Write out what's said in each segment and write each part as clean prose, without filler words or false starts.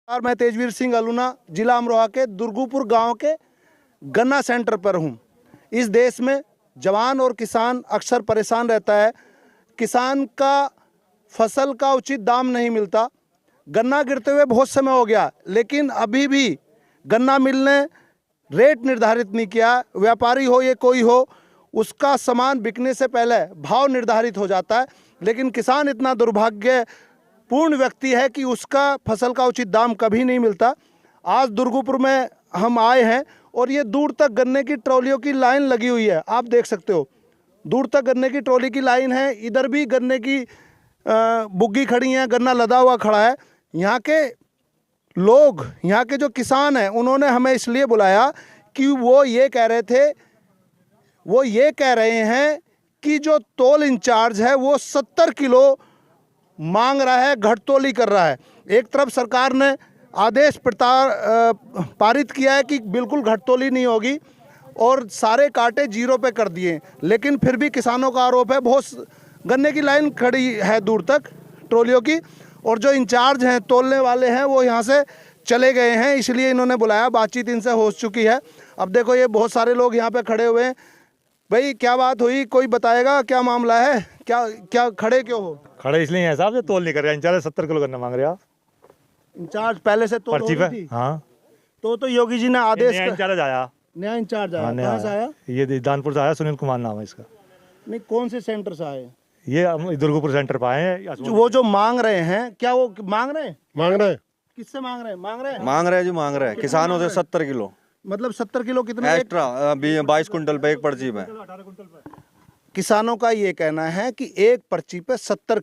और मैं तेजवीर सिंह अलूना जिला अमरोहा के दुर्गुपुर गांव के गन्ना सेंटर पर हूं। इस देश में जवान और किसान अक्सर परेशान रहता है। किसान का फसल का उचित दाम नहीं मिलता। गन्ना गिरते हुए बहुत समय हो गया, लेकिन अभी भी गन्ना मिल ने रेट निर्धारित नहीं किया। व्यापारी हो या कोई हो, उसका सामान बिकने से पहले भाव निर्धारित हो जाता है, लेकिन किसान इतना दुर्भाग्यपूर्ण व्यक्ति है कि उसका फसल का उचित दाम कभी नहीं मिलता। आज दुर्गुपुर में हम आए हैं और ये दूर तक गन्ने की ट्रॉलियों की लाइन लगी हुई है। आप देख सकते हो, दूर तक गन्ने की ट्रॉली की लाइन है। इधर भी गन्ने की बुग्गी खड़ी हैं, गन्ना लदा हुआ खड़ा है। यहाँ के लोग, यहाँ के जो किसान हैं, उन्होंने हमें इसलिए बुलाया कि वो ये कह रहे हैं कि जो तोल इंचार्ज है वो 70 किलो मांग रहा है, घटतोली कर रहा है। एक तरफ सरकार ने आदेश पारित किया है कि बिल्कुल घटतोली नहीं होगी और सारे कांटे जीरो पे कर दिए, लेकिन फिर भी किसानों का आरोप है बहुत गन्ने की लाइन खड़ी है दूर तक ट्रॉलियों की, और जो इंचार्ज हैं, तोलने वाले हैं, वो यहाँ से चले गए हैं। इसलिए इन्होंने बुलाया, बातचीत इनसे हो चुकी है। अब देखो, ये बहुत सारे लोग यहाँ पे खड़े हुए हैं। भाई क्या बात हुई, कोई बताएगा क्या मामला है? क्या खड़े क्यों हो? खड़े इसलिए हैं साहब, तोल नहीं कर रहा। इंचार्ज 70 किलो गन्ना मांग रहे आप। इंचार्ज पहले से तोल हो पर्ची रही पे? थी? हाँ, तो योगी जी ने आदेश इंचार्ज आया, नया इंचार्ज आया। हाँ, कहाँ से आया? ये दानपुर से आया, सुनील कुमार नाम है इसका। नहीं, कौन से सेंटर से आए? ये हम दुर्गुपुर सेंटर पे आए हैं। वो जो मांग रहे हैं, क्या वो मांग रहे हैं? मांग रहे हैं। किससे मांग रहे हैं? मांग रहे हैं मांग रहे हैं किसानों से 70 किलो मतलब 70 किलो कितने? एक्स्ट्रा 22 कुंटल पे एक पर्ची में। किसानों का ये कहना है कि एक पर्ची पे 70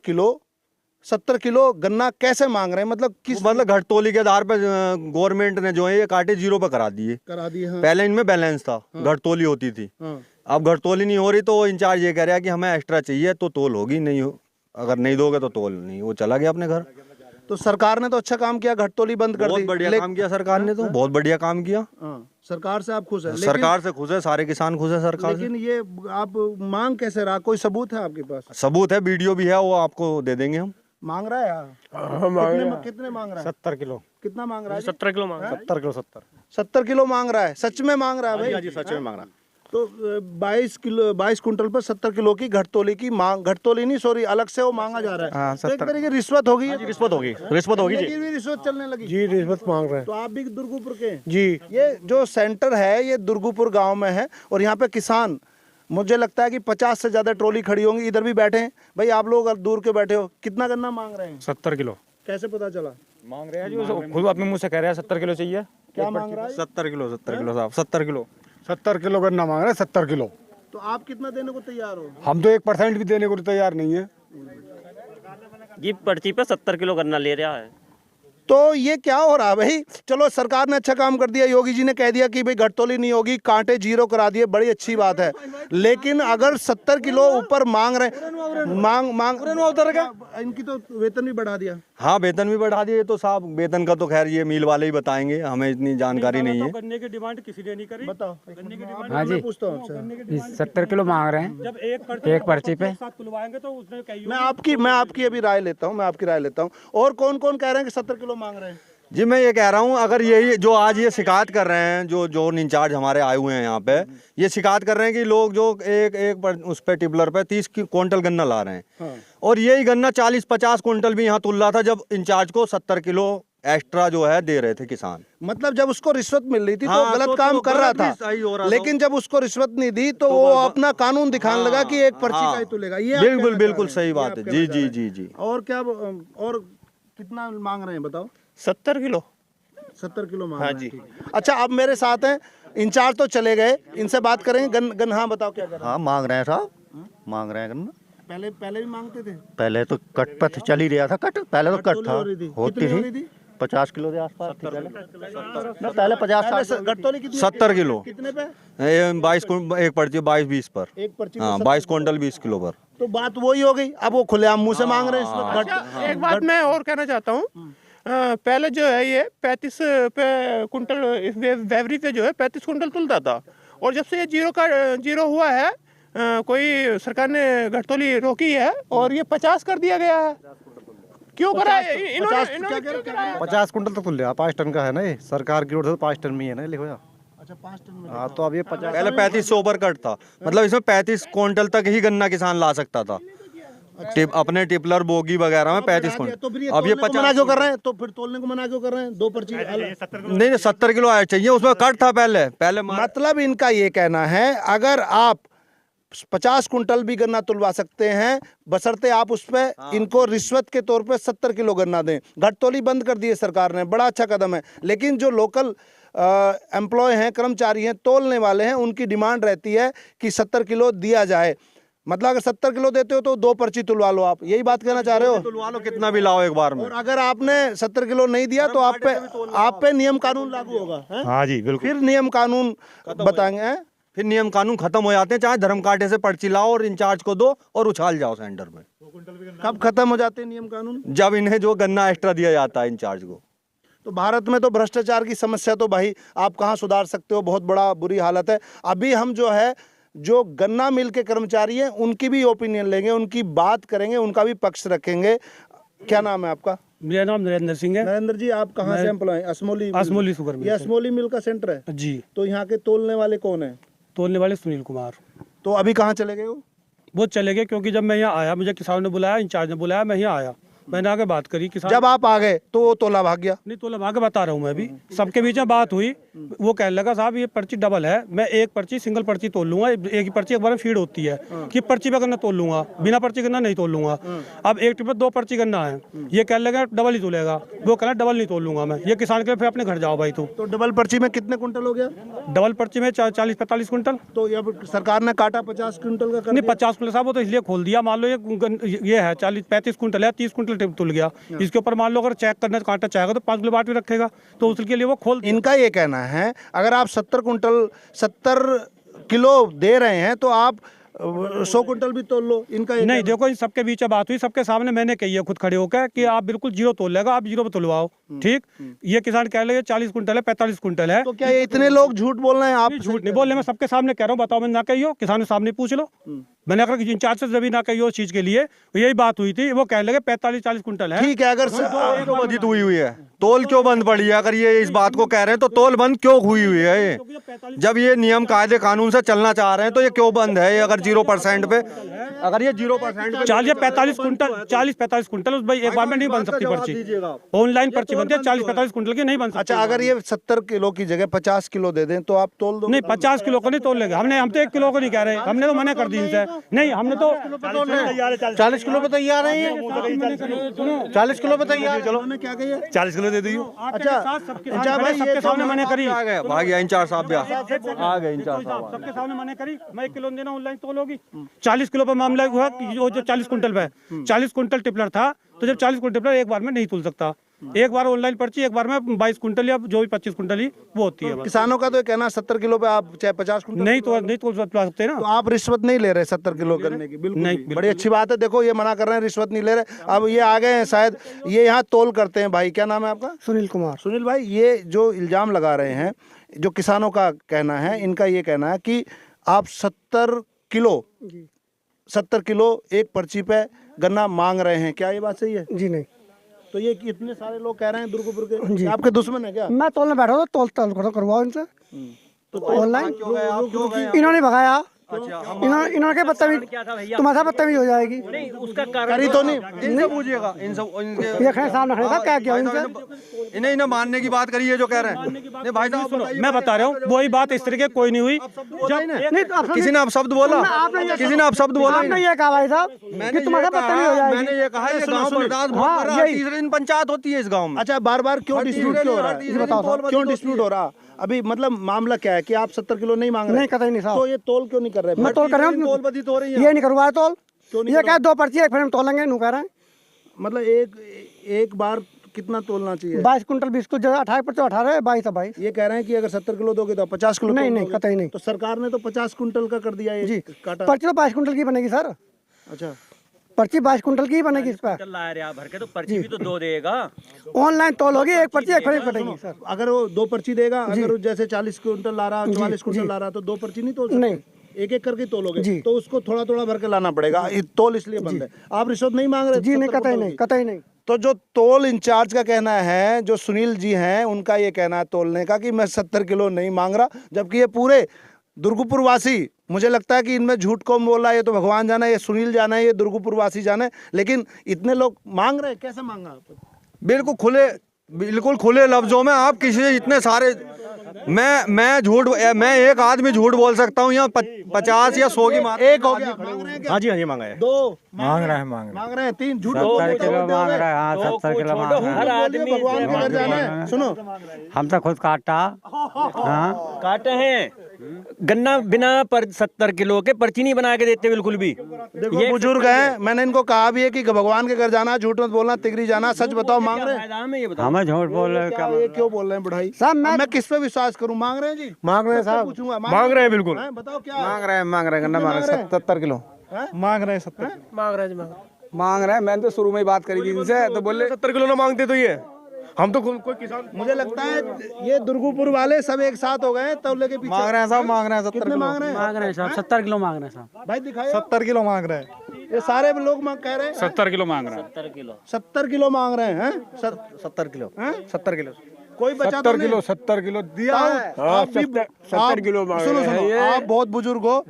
किलो गन्ना कैसे मांग रहे हैं? मतलब किस मतलब घटतोली के आधार पे गवर्नमेंट ने जो है ये कांटे जीरो पे करा दिए। हाँ। पहले इनमें बैलेंस था, घटतोली होती थी। हाँ। अब घटतोली नहीं हो रही तो इंचार्ज ये कह रहा है कि हमें एक्स्ट्रा चाहिए तो तोल होगी, नहीं हो अगर नहीं दोगे तो तोल नहीं। वो चला गया अपने घर। तो सरकार ने तो अच्छा काम किया, घटतोली बंद कर दी। बहुत बढ़िया काम किया सरकार ने, तो बहुत बढ़िया काम किया। सरकार से आप खुश है? सरकार से खुश है, सारे किसान खुश है सरकार से। लेकिन ये आप मांग कैसे रहा? कोई सबूत है आपके पास? सबूत है, वीडियो भी है, वो आपको दे देंगे हम। मांग रहा है यार? कितने मांग रहा है? 70 किलो। कितना मांग रहा है? 70 किलो मांग 70 किलो 70 किलो मांग रहा है? सच में मांग रहा है भाई? जी सच में मांग रहा है। तो 22 कुंटल पर 70 किलो की घटतोली की मांग, घटतोली नहीं सॉरी, अलग से वो मांगा जा रहा है। हाँ, तो एक तरह की रिश्वत होगी। रिश्वत होगी जी। भी रिश्वत चलने लगी जी, रिश्वत मांग रहे हैं तो आप भी दुर्गुपुर के? जी। ये जो सेंटर है ये दुर्गुपुर गांव में है और यहाँ पे किसान, मुझे लगता है कि 50 से ज्यादा ट्रॉली खड़ी होंगी। इधर भी बैठे हैं भाई, आप लोग दूर के बैठे हो। कितना गन्ना मांग रहे हैं? 70 किलो कैसे पता चला? मांग रहे हैं जो खुद अपने मुंह से कह रहे हैं 70 किलो चाहिए। क्या मांग रहा है? 70 किलो साहब, 70 किलो 70 किलो गन्ना मांग रहे हैं, 70 किलो। तो आप कितना देने को तैयार हो? हम तो 1% भी देने को तैयार नहीं है। जी, पर्ची पे 70 किलो गन्ना ले रहा है। तो ये क्या हो रहा है भाई? चलो, सरकार ने अच्छा काम कर दिया, योगी जी ने कह दिया कि भाई घटतोली नहीं होगी, कांटे जीरो करा दिए, बड़ी अच्छी बात है। लेकिन अगर 70 किलो ऊपर मांग रहे, इनकी तो वेतन भी बढ़ा दिया। हाँ, वेतन भी बढ़ा दिए। तो साहब वेतन का तो खैर ये मिल वाले ही बताएंगे, हमें इतनी जानकारी नहीं है। गन्ने की डिमांड किसी ने नहीं करी। बताओ। हाँ जी, पूछता हूँ आपसे। 70 किलो मांग रहे हैं जब एक पर्ची पे। तो उसने कही मैं आपकी अभी राय लेता हूँ, और कौन कौन कह रहे हैं कि 70 किलो मांग रहे हैं? जी, मैं ये कह रहा हूँ, अगर यही जो आज ये शिकायत कर रहे हैं, जो जोन इंचार्ज हमारे आए हुए हैं यहाँ पे, ये शिकायत कर रहे हैं कि लोग जो उस पे टिबलर पे 30 क्विंटल गन्ना ला रहे हैं। हाँ। और यही गन्ना 40-50 क्विंटल भी यहाँ तुल रहा था जब इंचार्ज को 70 किलो एक्स्ट्रा जो है दे रहे थे किसान। मतलब जब उसको रिश्वत मिल रही थी तो हाँ, गलत काम कर रहा गलत भी सही हो था, रहा लेकिन जब उसको रिश्वत नहीं दी तो वो अपना कानून दिखाने लगा कि एक पर्ची का ही तुलेगा। ये आप कहना चाह बिल्कुल रहे हैं। सही ये बात आप है। कहना जी चाह जी रहे हैं। जी जी। और क्या, और कितना मांग रहे हैं बताओ? 70 किलो 70 किलो मांग रहे हैं। ठीक। अच्छा, अब मेरे साथ हैं इंचार्ज, तो चले गए, इनसे बात करेंगे। हाँ, बताओ क्या कर रहे हैं? हाँ, मांग रहे हैं साहब, मांग रहे हैं गन्ना। पहले भी मांगते थे? पहले तो कट पर चल ही रहा था, पहले तो कट था, होती कितनी हो रही थी थी? 50 किलो के आसपास थी पहले 50-60। घटतोली कितनी? 70 किलो कितने पे? 22 एक पर्ची 22-20 पर। एक पर्ची पे हाँ, 70 22 क्विंटल 20 किलो पर। तो बात वही हो गई। अब वो खुलेआम मुंह से मांग रहे हैं इसमें। अच्छा, एक बात मैं और कहना चाहता हूँ। पहले जो है ये 35 पे कुंटल वेवरी पे जो है 35 कुंटल तुलता था, और जब से ये जीरो हुआ है, कोई सरकार ने घटतोली रोकी है और ये 50 कर दिया गया है। क्यों करा है? इन्होंने 50 कुंटल तक तुल लिया, 5 टन का है ना ये, सरकार की ओर से 5 टन में ही है ना लिखो यार। अच्छा 5 टन में। हाँ तो अब ये 50 पहले 3500 पर कट था, मतलब इसमें 35 क्विंटल तक ही गन्ना किसान ला सकता था। अपने टिपलर बोगी वगैरह में 35 तो क्विंटल, फिर ये अब ये तोलने को मना क्यों कर रहे हैं? तो फिर तोलने को मना क्यों कर रहे हैं? 2 पर्ची नहीं 70 किलो आया चाहिए, उसमें कट था पहले मतलब इनका ये कहना है अगर आप 50 कुंटल भी गन्ना तुलवा सकते हैं, बशर्ते आप उस पर इनको रिश्वत के तौर पे 70 किलो गन्ना दें। घटतोली बंद कर दी है सरकार ने, बड़ा अच्छा कदम है। लेकिन जो लोकल एम्प्लॉय हैं, कर्मचारी हैं, तोलने वाले हैं, उनकी डिमांड रहती है कि 70 किलो दिया जाए। मतलब अगर 70 किलो देते हो तो 2 पर्ची तुलवा लो, आप यही बात कहना चाह रहे हो? तुलवा लो, कितना भी लाओ एक बार में। और अगर आपने 70 किलो नहीं दिया तो आप पे नियम कानून लागू होगा, हैं? हाँ जी बिल्कुल। फिर नियम कानून बताएंगे, हैं? फिर नियम कानून खत्म हो जाते हैं, चाहे धर्म कांटे से पर्ची लाओ और इंचार्ज को दो और उछाल जाओ सेंटर में। कब खत्म हो जाते हैं नियम कानून? जब इन्हें जो गन्ना एक्स्ट्रा दिया जाता है इंचार्ज को। तो भारत में तो भ्रष्टाचार की समस्या तो भाई आप कहाँ सुधार सकते हो, बहुत बड़ा बुरी हालत है। अभी हम जो है जो गन्ना मिल के कर्मचारी हैं उनकी भी ओपिनियन लेंगे, उनकी बात करेंगे, उनका भी पक्ष रखेंगे। क्या नाम है आपका? मेरा नाम नरेंद्र सिंह है। नरेंद्र जी, आप कहाँ से एम्प्लॉय हैं? असमोली शुगर मिल ये से। असमोली मिल का सेंटर है जी। तो यहाँ के तोलने वाले कौन है? तोलने वाले सुनील कुमार। तो अभी कहाँ चले गए वो? वो चले गए क्योंकि जब मैं यहाँ आया, मुझे किसानों ने बुलाया, इंचार्ज ने बुलाया, मैं यहाँ आया, मैंने आके बात करी। किसान जब आप आ गए तो वो तोला भाग गया? नहीं, तोला भाग के बता रहा हूँ मैं अभी। सबके बीच में बात हुई, वो कहने लगा साहब ये पर्ची डबल है, मैं एक पर्ची सिंगल पर्ची तोल लूंगा, एक ही पर्ची एक बार में फीड होती है कि पर्ची पे गन्ना तोल लूंगा, बिना पर्ची गन्ना नहीं तोल लूंगा। अब एक ट्रिप में 2 पर्ची गन्ना है, ये कहने लगा डबल ही तोलेगा, वो कहना डबल नहीं तोल लूंगा मैं। ये किसान के फिर अपने घर जाओ भाई। तो डबल पर्ची में कितने कुंटल हो गया? डबल पर्ची में 40-45 कुंटल। तो अब सरकार ने काटा 50 क्विंटल का कर नहीं दिया। 50 कुंटल साहब, वो तो इसलिए खोल दिया। मान लो ये है 40-35 कुंटल है, 30 कुंटल तुल गया, इसके ऊपर मान लो अगर चेक करना कांटा चाहेगा तो 5 किलो बाट भी रखेगा, तो उसके लिए वो खोल दिया। इनका ये कहना है अगर आप 70 किलो दे रहे हैं तो आप 100 कुंटल भी तोल लो। इनका ये नहीं देखो, इन सबके बीच में बात हुई, सबके सामने मैंने कही है खुद खड़े होकर कि आप बिल्कुल 0 तोल लेगा, आप 0 पे तुलवाओ, ठीक। ये किसान कह रहे हैं 40 कुंटल है, 45 कुंटल है। तो क्या ये इतने लोग झूठ बोल रहे हैं? आप झूठ नहीं बोल रहे, मैं सबके सामने कह रहा हूँ, बताओ मैं ना कही हो, किसान के सामने पूछ लो। मैंने अगर इंचार्ज से जब भी ना कही हो उस चीज के लिए, यही बात हुई थी, वो कहने लगे 45-40 कुंटल है। ठीक है, अगर क्यों बंधित हुई है? तोल क्यों बंद पड़ी है? अगर ये इस बात को कह रहे हैं तो तोल बंद क्यों हुई है? ये जब ये नियम कायदे कानून से चलना चाह रहे हैं तो ये क्यों बंद है? ये अगर 0% पे, अगर ये 0% पे 40-45 कुंटल, 40-45 कुंटल उस भाई एक बार में नहीं बन सकती पर्ची। ऑनलाइन पर्ची बनती है, 40-45 कुंटल की नहीं बन सकती। अच्छा, अगर ये 70 किलो की जगह 50 किलो दे दें तो आप तोल दो? नहीं 50 किलो को नहीं तोल लेंगे, हम तो 1 किलो को नहीं कह रहे, हमने तो मना कर दी इनसे। नहीं, हमने तो 40 किलो पे तैयार है ये, 40 किलो पे तैयार। चलो क्या कहिए? 40 किलो दे दी। अच्छा भाई, सबके सामने मना करी, आ गए, भाग गया इंचार्ज साहब भी आ गए। इंचार्ज साहब सबके सामने मना करी, मैं 1 किलो देना ऑनलाइन तोलोगी। 40 किलो पर मामला हुआ कि जो 40 कुंटल पे 40 कुंटल टिपलर था, तो जब 40 कुंटल टिपलर एक बार में नहीं तुल सकता, एक बार ऑनलाइन पर्ची एक बार में 22 कुंटल या जो भी 25 कुंटल ही वो होती है। किसानों का तो ये कहना 70 किलो पे आप चाहे 50 कुंटल नहीं तोल सकते ना। तो आप रिश्वत नहीं ले रहे 70 किलो करने की? बिल्कुल नहीं, नहीं। बड़ी अच्छी बात है। देखो ये मना कर रहे हैं, रिश्वत नहीं ले रहे। अब ये आ गए हैं, शायद ये यहाँ तोल करते हैं। भाई क्या नाम है आपका? सुनील कुमार। सुनील भाई, ये जो इल्जाम लगा रहे हैं, जो किसानों का कहना है, इनका ये कहना है कि आप 70 किलो एक पर्ची पे गन्ना मांग रहे हैं, क्या ये बात सही है? जी नहीं, तो ये इतने सारे लोग कह रहे हैं दुर्गापुर के, आपके दुश्मन है क्या? मैं तोलने बैठा था, तोल करवाओ इनसे तो ऑनलाइन। इन्होंने भगाया, इन्होंने क्या बदतमीज, तुम्हारा बदतमीज हो जाएगी। करी तो नहीं? इनसे पूछिएगा, इनसे ये सामने खड़े था, क्या किया इनसे? इन्हें मानने की बात करिए जो कह रहे हैं। नहीं भाई साहब, मैं बता रहा हूँ, वही बात इस तरीके कोई नहीं हुई। नहीं तो किसी ने आप शब्द बोला? किसी ने आप शब्द बोला? आपने ये कहा भाई साहब कि तुम्हारा बदतमीज हो जाएगी। मैंने ये कहा ये गांव बर्दाश्त बहुत कर रहा है, तीसरे दिन पंचायत होती है इस गांव में। अच्छा, बार बार क्यों डिस्प्यूट क्यों हो रहा है? बताओ क्यों डिस्प्यूट हो रहा? अभी मतलब मामला क्या है कि आप 70 किलो नहीं मांग रहे? नहीं, कतई नहीं साहब। तो ये तोल क्यों नहीं कर रहे? मैं तोल कर रहा हूँ, तोल बंदी तो हो रही है। ये नहीं करवाया तोल। क्यों नहीं ये क्या 2 पर्ची एक फिर हम तोलेंगे, नू कह रहे हैं। मतलब एक बार कितना तोलना चाहिए? 22 कुंटल 20 को जगह 18 पर 18 22 है 22। ये कह रहे हैं कि अगर 70 किलो दोगे तो 50 किलो नहीं तोल नहीं, दोगे। कतई नहीं। तो सरकार ने तो 50 कुंटल का कर दिया ये जी, काटा। पर्ची तो 22 कुंटल की बनेगी सर। अच्छा, पर्ची 22 कुंटल की ही बनेगी इस पर। भर के तो पर्ची भी तो 2 देगा। ऑनलाइन तोल होगी, एक पर्ची एक फ्रेम कटेगी सर। अगर वो 2 पर्ची देगा, अगर वो जैसे 40 कुंटल ला रहा, 44 कुंटल ला रहा, तो 2 पर्ची नहीं तोल सकते? नहीं, एक एक करके तोलोगे जी। तो उसको थोड़ा थोड़ा भर के लाना पड़ेगा। ये तोल इसलिए बंद है। आप रिश्वत नहीं मांग रहे? जी नहीं, 70 कतई कुंटल नहीं, की। कतई नहीं। तो जो तोल इंचार्ज का कहना है, जो सुनील जी हैं, उनका ये कहना है तोलने का कि मैं 70 किलो नहीं मांग रहा, जबकि ये पूरे दुर्गुपुर वासी, मुझे लगता है कि इनमें झूठ कौन बोल रहा है ये तो भगवान जाने, ये सुनील जाने, ये दुर्गुपुर वासी जाने, लेकिन इतने लोग मांग रहे हैं, कैसे मांगा आप? बिल्कुल खुले लफ्जों में आप किसी इतने सारे, मैं एक आदमी झूठ बोल सकता हूँ यहाँ 50 या 100 की एक हो गया, मांग रहे हैं क्या? हाँ जी मांगा है। 2 मांग रहे हैं मांग रहे हैं, 3 झूठ 70 किलो मांग रहे हैं। हाँ 70 किलो मांग रहे हर हैं। आदमी भगवान के घर जाना है। सुनो, हम तो खुद काटा। हाँ काटे हैं गन्ना बिना पर 70 किलो के पर्ची नहीं बना के देते बिल्कुल भी। देखो बुजुर्ग हैं, मैंने इनको कहा भी है कि भगवान के घर जाना, झूठ मत बोलना, तिगरी जाना, सच बताओ मांग रहे हैं? फायदा हमें ये बताओ। हमें झूठ बोल रहे हैं क्या क्या? ये क्यों बोल रहे हैं बुढ़ाई साहब मैं किस पे विश्वास करूं? मांग रहे हैं जी, मांग रहे हैं साहब, पूछूंगा, मांग रहे हैं बिल्कुल। हैं? बताओ क्या मांग रहे हैं गन्ना मांग रहे हैं 70 किलो मांग रहे हैं 70 मांग रहे हैं। मैंने तो शुरू में ही बात करी थी इनसे, तो बोले 70 किलो ना मांगते तो ये हम तो कोई किसान मुझे लगता है ये दुर्गुपुर वाले सब एक साथ हो गए तौले के पीछे। मांग रहे हैं साहब, मांग रहे हैं 70 कितने किलो मांग रहे हैं? मांग रहे हैं साहब 70 किलो मांग रहे हैं साहब। भाई दिखाओ, 70 किलो मांग रहे हैं। ये सारे लोग मांग कह रहे हैं 70 किलो मांग रहे हैं। 70 किलो मांग रहे हैं। 70 किलो हैं? 70 किलो कोई बचा तो नहीं? 70 किलो दिया है। आप भी 70 किलो मांग रहे हैं। सुनो, आप बहुत बुजुर्ग हो,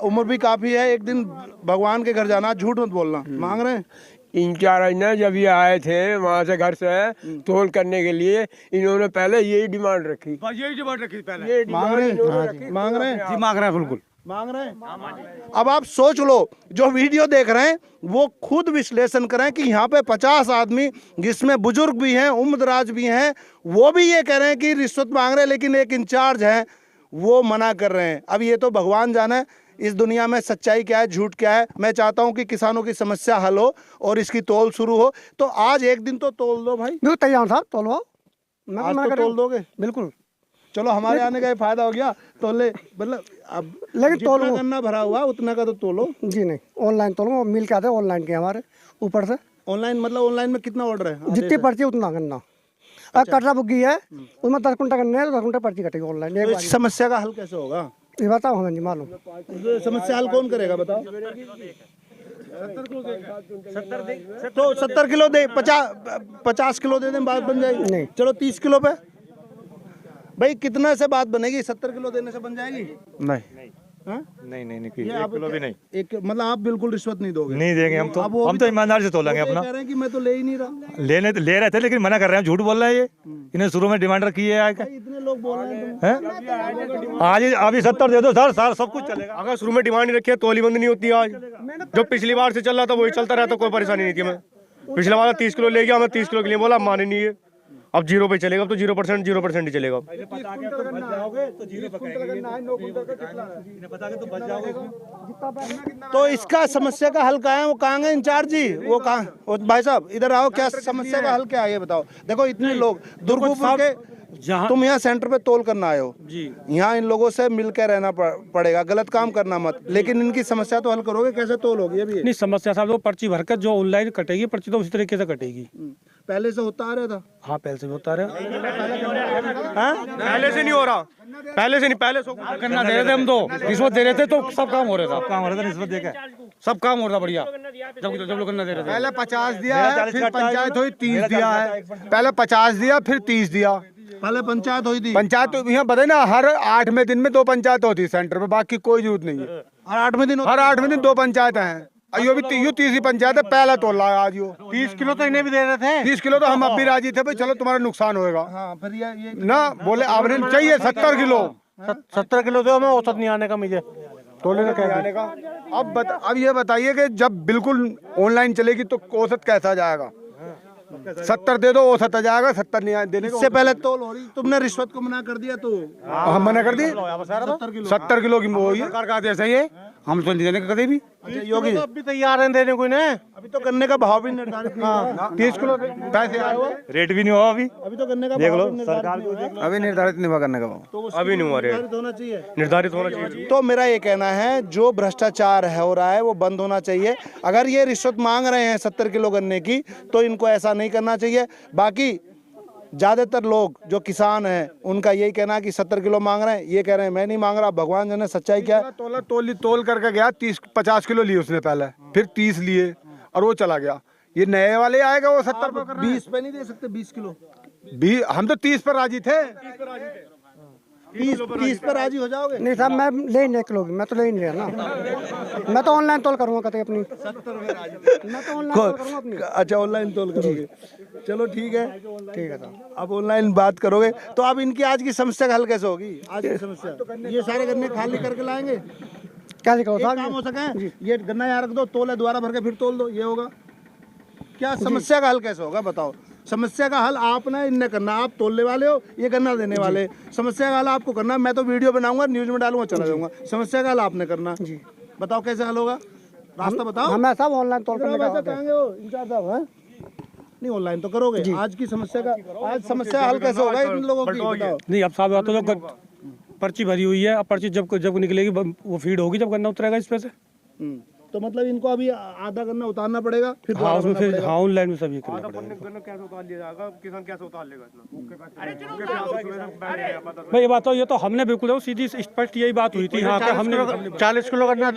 उम्र भी काफी है, एक दिन भगवान के घर जाना, झूठ मत बोलना। मांग रहे हैं? इंचार्ज ने जब ये आए थे वहाँ से घर से तोल करने के लिए, इन्होंने पहले यही डिमांड रखी। यही डिमांड रखी पहले। ये मांग रहे हैं? मांग रहे हैं जी मांग रहे हैं बिल्कुल मांग रहे हैं। अब आप सोच लो, जो वीडियो देख रहे हैं वो खुद विश्लेषण करें कि यहाँ पे 50 आदमी, जिसमें बुजुर्ग भी हैं, उम्रदराज भी हैं, वो भी ये कह रहे हैं कि रिश्वत मांग रहे हैं, लेकिन एक इंचार्ज है वो मना कर रहे हैं। अब ये तो भगवान जाने इस दुनिया में सच्चाई क्या है, झूठ क्या है। मैं चाहता हूँ कि किसानों की समस्या हल हो और इसकी तोल शुरू हो। तो आज एक दिन तो तोल दो भाई। बिल्कुल तैयार साहब, तोलवाओ। मैं आज मना तो कर रहा तोल हूँ। दोगे? बिल्कुल। चलो, हमारे आने का ये फायदा हो गया। तोले मतलब अब लेकिन जितना तोलूं। गन्ना भरा हुआ उतना का तो तोलो। जी नहीं, ऑनलाइन तोलूंगा। मिल के आते हैं ऑनलाइन के हमारे ऊपर से। ऑनलाइन मतलब ऑनलाइन में कितना ऑर्डर है? जितनी पर्ची उतना गन्ना। अब कटरा बुग्गी है, उसमें 10 कुंटल गन्ने है तो 10 कुंटल पर्ची कटेगी ऑनलाइन। तो इस समस्या का हल कैसे होगा? ये बताओ हमें नहीं मालूम। तो समस्या हल कौन करेगा बताओ? तो 70 किलो दे, 50 किलो दे दें, बात बन जाएगी? नहीं। चलो 30 किलो पे भाई, कितना से बात बनेगी? 70 किलो देने से बन जाएगी? नहीं हाँ? नहीं नहीं ये आप किलो भी नहीं एक मतलब आप बिल्कुल रिश्वत नहीं दोगे? नहीं देंगे हम तो। अब वो हम भी तो ईमानदारी से तोलेंगे वो ये अपना। कह रहे हैं कि मैं तो ले ही नहीं रहा। ले रहे थे लेकिन मना कर रहे हैं, झूठ बोल रहे हैं ये। इन्हें शुरू में डिमांड रखी है आगे। भाई इतने लोग बोल रहे हैं तुम। आज अभी 70 दे दो सर, सर सब कुछ चलेगा। अगर शुरू में डिमांड नहीं रखी है, तोली बंद नहीं होती आज। जो पिछली बार से चल रहा था वही चलता रहता, कोई परेशानी नहीं थी। मैं पिछला बार 30 किलो ले गया, मैं 30 किलो के लिए बोला, माने नहीं है। अब 0 पे चलेगा, अब तो 0% ही चलेगा। तो इसका समस्या का हल कहाँ है? वो कहाँ गए इंचार्ज जी? वो कहाँ? भाई साहब इधर आओ, क्या समस्या का हल क्या है ये बताओ। देखो इतने लोग दुर्गुपुर के, तुम यहाँ सेंटर पे तोल करना आए हो जी, यहाँ इन लोगों से मिलकर रहना पड़ेगा, गलत काम करना मत, लेकिन इनकी समस्या तो हल करोगे, कैसे तोल होगी? ये भी है। नहीं समस्या साहब, वो पर्ची भरकर जो ऑनलाइन कटेगी पर्ची तो उसी तरीके से कटेगी। पहले से होता आ रहा था? हाँ पहले से भी होता रहा। पहले से नहीं हो रहा, पहले से नहीं, पहले करना दे रहे थे हम तो, रिश्वत दे रहे थे तो सब काम हो रहा था। काम हो रहा था रिश्वत देकर, सब काम हो रहा था बढ़िया। जब लोग करना दे रहे थे। पहले 50 दिया है, फिर पंचायत हुई 30 दिया है। पहले 50 दिया, फिर 30 दिया। पहले पंचायत हुई थी। पंचायत तो यहाँ बताए ना, हर 8वें दिन में 2 पंचायत होती है सेंटर पे, बाकी कोई जरूरत नहीं है। हर 8वें दिन? हर 8वें दिन 2 पंचायत हैं। यो भी 30 पंचायत है, पहला तोला है आज। यो 30 किलो तो इन्हें भी दे रहे थे। 30 किलो तो हम अब भी राजी थे भाई, चलो तुम्हारा नुकसान होएगा हाँ, फिर ये ना, बोले आपने चाहिए 70 किलो। 70 किलो दो, मैं औसत नहीं आने का मुझे तोले का आने का। अब ये बताइए कि जब बिल्कुल ऑनलाइन चलेगी तो औसत कैसा जाएगा? 70 दे दो, औसत आ जाएगा। 70 नहीं देने को। इससे पहले तोल हो रही, तुमने रिश्वत को मना कर दिया तो हम मना कर दी। 70 किलो की वो सरकार का आदेश है ये, हम तो नहीं देने का कभी भी। योगी अब भी तैयार हैं देने को इन्हें। अभी तो गन्ने का भाव भी निर्धारित नहीं हुआ। 30 किलो पैसे आए हुए, रेट भी नहीं हुआ अभी। अभी तो गन्ने का देख भाव लो भी निर्धारित सरकार नहीं को, हुआ है। देख लो। अभी निर्धारित नहीं हुआ करने का भाव। तो अभी नहीं हुआ रेट, निर्धारित होना चाहिए। निर्धारित होना चाहिए। तो मेरा ये कहना है, जो भ्रष्टाचार हो रहा है वो बंद होना चाहिए। अगर ये रिश्वत मांग रहे हैं 70 किलो गन्ने की, तो इनको ऐसा नहीं करना चाहिए। बाकी ज़्यादातर लोग जो किसान हैं उनका यही कहना है कि 70 किलो मांग रहे हैं, ये कह रहे हैं मैं नहीं मांग रहा। भगवान जाने सच्चाई क्या है। तोल करके गया, 50 किलो लिए उसने पहले, फिर 30 लिए और वो चला गया। ये नए वाले आएगा वो 70 पे कर रहे हैं। 20 पे नहीं दे सकते? 20 किलो हम तो 30 पर राजी थे। 30 पे राजी हो जाओगे? नहीं साहब मैं ले ही नहीं किलो की, मैं तो ले ही नहीं रहा ना। मैं तो ऑनलाइन तोल करूँगा कतई अपनी। मैं तो ऑनलाइन तोल करूँगा अपनी। अच्छा ऑनलाइन तोल करोगे, चलो ठीक है साहब। अब ऑनलाइन बात करोगे तो अब इनकी आज की समस्या का हल कैसे होगी? आज की समस्या ये सारे गन्ने खाली करके लाएंगे, क्या करो एक काम हो सके ये गन्ना यहाँ रख दो, तोले दोबारा भर के फिर तोल दो, ये होगा क्या? समस्या का हल कैसे होगा बताओ? समस्या का हल आपने इनने करना, आप तोलने वाले हो, ये गन्ना देने वाले। समस्या का हल आपको करना, मैं तो वीडियो बनाऊंगा, न्यूज में डालूंगा, चला जाऊंगा। समस्या का हल आपने करना, बताओ कैसे हल होगा, रास्ता बताओ। मैं सब ऑनलाइन तोल करने का कहेंगे वो इंचार्ज साहब हैं? नहीं ऑनलाइन तो करोगे। आज की समस्या का आज समस्या हल कैसे होगा इन लोगों की बताओ? नहीं अब साहब तो जब पर्ची भरी हुई है, अब पर्ची जब निकलेगी वो फीड होगी जब गन्ना उतरेगा इस पे से। तो मतलब इनको अभी आधा गन्ना उतारना पड़ेगा फिर हाँ उसमें फिर हाँ ऑनलाइन में सब ये करना पड़ेगा। गन्ना कैसे उतार लिया जाएगा, किसान कैसे उतार लेगा भाई ये बात तो ये तो हमने बिल्कुल सीधी स्पष्ट यही बात हुई थी। हाँ हमने 40 किलो गन्ना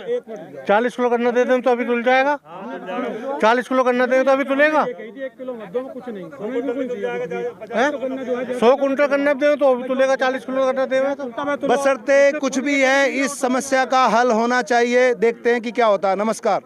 दे दें तो अभी तुल जाएगा। 40 किलो गन्ना दे तो अभी तुलेगा। 100 कुंटल गन्ना दे तो अभी तुलेगा। 40 किलो गन्ना दे बशर्ते कुछ भी है, इस समस्या का हल होना चाहिए। देखते हैं कि क्या होता है। नमस्कार।